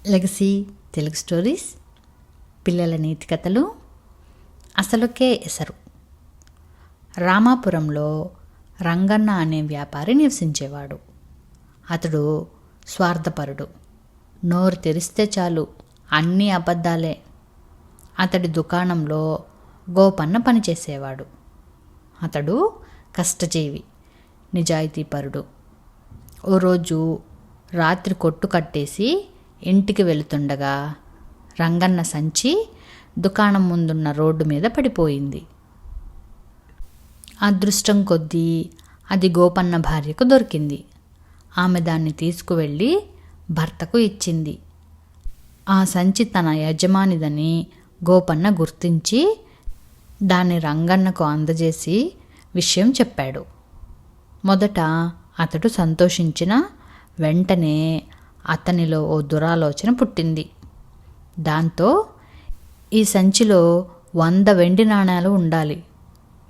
Legacy Telugu stories, పిల్లల నీతి కథలు. అసలుకే ఎసరు. రామాపురంలో రంగన్న అనే వ్యాపారి నివసించేవాడు. అతడు స్వార్థపరుడు. నోరు తెరిస్తే చాలు అన్నీ అబద్ధాలే. అతడి దుకాణంలో గోపన్న పనిచేసేవాడు. అతడు కష్టజీవి, నిజాయితీపరుడు. ఓ రోజు రాత్రి కొట్టు కట్టేసి ఇంటికి వెళుతుండగా రంగన్న సంచి దుకాణం ముందున్న రోడ్డు మీద పడిపోయింది. అదృష్టం కొద్దీ అది గోపన్న భార్యకు దొరికింది. ఆమె దాన్ని తీసుకువెళ్ళి భర్తకు ఇచ్చింది. ఆ సంచి తన యజమానిదని గోపన్న గుర్తించి దాన్ని రంగన్నకు అందజేసి విషయం చెప్పాడు. మొదట అతడు సంతోషించిన వెంటనే అతనిలో ఓ దురాలోచన పుట్టింది. దాంతో ఈ సంచిలో 100 వెండి నాణేలు ఉండాలి.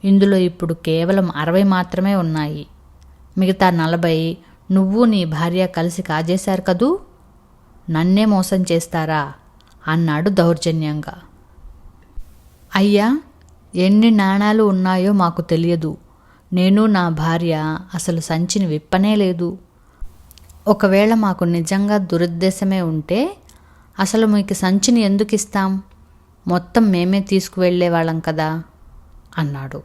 ఇందులో ఇప్పుడు కేవలం 60 మాత్రమే ఉన్నాయి. మిగతా 40 నువ్వు నీ భార్య కలిసి కాజేశారు కదూ, నన్నే మోసం చేస్తారా అన్నాడు దౌర్జన్యంగా. అయ్యా, ఎన్ని నాణేలు ఉన్నాయో మాకు తెలియదు. నేను నా భార్య అసలు సంచిని విప్పనే లేదు. ఒకవేళ మాకు నిజంగా దురుద్దేశమే ఉంటే అసలు మీకు సంచిని ఎందుకు ఇస్తాం? మొత్తం మేమే తీసుకువెళ్ళేవాళ్ళం కదా అన్నాడు.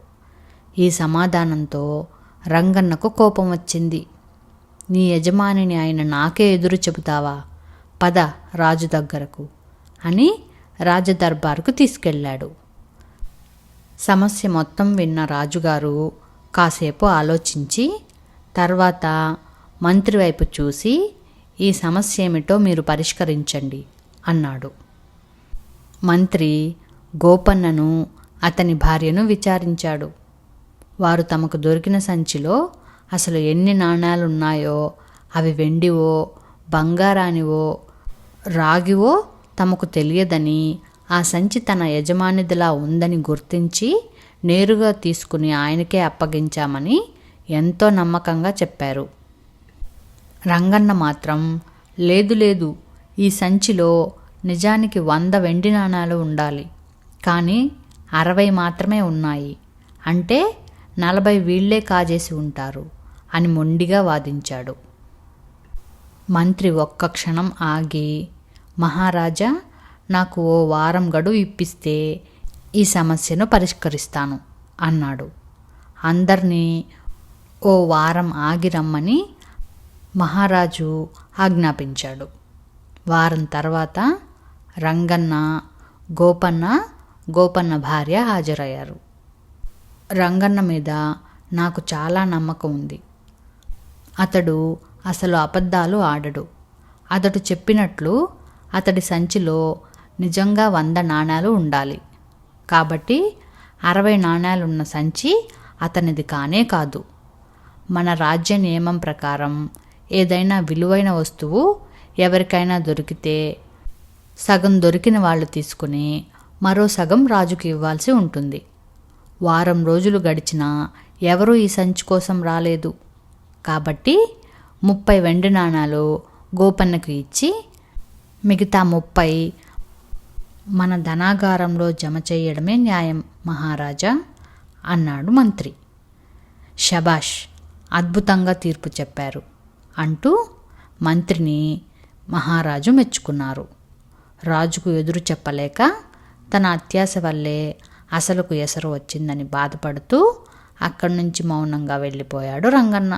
ఈ సమాధానంతో రంగన్నకు కోపం వచ్చింది. నీ యజమానిని ఆయన నాకే ఎదురు చెబుతావా? పద రాజు దగ్గరకు అని రాజదర్బారుకు తీసుకెళ్ళాడు. సమస్య మొత్తం విన్న రాజుగారు కాసేపు ఆలోచించి తర్వాత మంత్రి వైపు చూసి, ఈ సమస్య ఏమిటో మీరు పరిష్కరించండి అన్నాడు. మంత్రి గోపన్నను అతని భార్యను విచారించాడు. వారు తమకు దొరికిన సంచిలో అసలు ఎన్ని నాణేలున్నాయో, అవి వెండివో బంగారానివో రాగివో తమకు తెలియదని, ఆ సంచి తన యజమానిదిలా ఉందని గుర్తించి నేరుగా తీసుకుని ఆయనకే అప్పగించామని ఎంతో నమ్మకంగా చెప్పారు. రంగన్న మాత్రం లేదు లేదు, ఈ సంచిలో నిజానికి 100 వెండి నాణాలు ఉండాలి, కానీ 60 మాత్రమే ఉన్నాయి, అంటే 40 వీళ్లే కాజేసి ఉంటారు అని మొండిగా వాదించాడు. మంత్రి ఒక్క క్షణం ఆగి, మహారాజా, నాకు ఓ వారం గడువు ఇప్పిస్తే ఈ సమస్యను పరిష్కరిస్తాను అన్నాడు. అందరినీ ఓ వారం ఆగి రమ్మని మహారాజు ఆజ్ఞాపించాడు. వారం తర్వాత రంగన్న, గోపన్న భార్య హాజరయ్యారు. రంగన్న మీద నాకు చాలా నమ్మకం ఉంది. అతడు అసలు అబద్ధాలు ఆడడు. అతడు చెప్పినట్లు అతడి సంచిలో నిజంగా 100 నాణేలు ఉండాలి. కాబట్టి 60 నాణేలున్న సంచి అతనిది కానే కాదు. మన రాజ్య నియమం ప్రకారం ఏదైనా విలువైన వస్తువు ఎవరికైనా దొరికితే సగం దొరికిన వాళ్ళు తీసుకుని మరో సగం రాజుకి ఇవ్వాల్సి ఉంటుంది. వారం రోజులు గడిచినా ఎవరూ ఈ సంచి కోసం రాలేదు. కాబట్టి 30 వెండి నాణాలు గోపన్నకు ఇచ్చి మిగతా 30 మన ధనాగారంలో జమ చేయడమే న్యాయం మహారాజా అన్నాడు మంత్రి. శబాష్, అద్భుతంగా తీర్పు చెప్పారు అంటూ మంత్రిని మహారాజు మెచ్చుకున్నారు. రాజుకు ఎదురు చెప్పలేక తన అత్యాశ వల్లే అసలుకు ఎసరు వచ్చిందని బాధపడుతూ అక్కడి నుంచి మౌనంగా వెళ్ళిపోయాడు రంగన్న.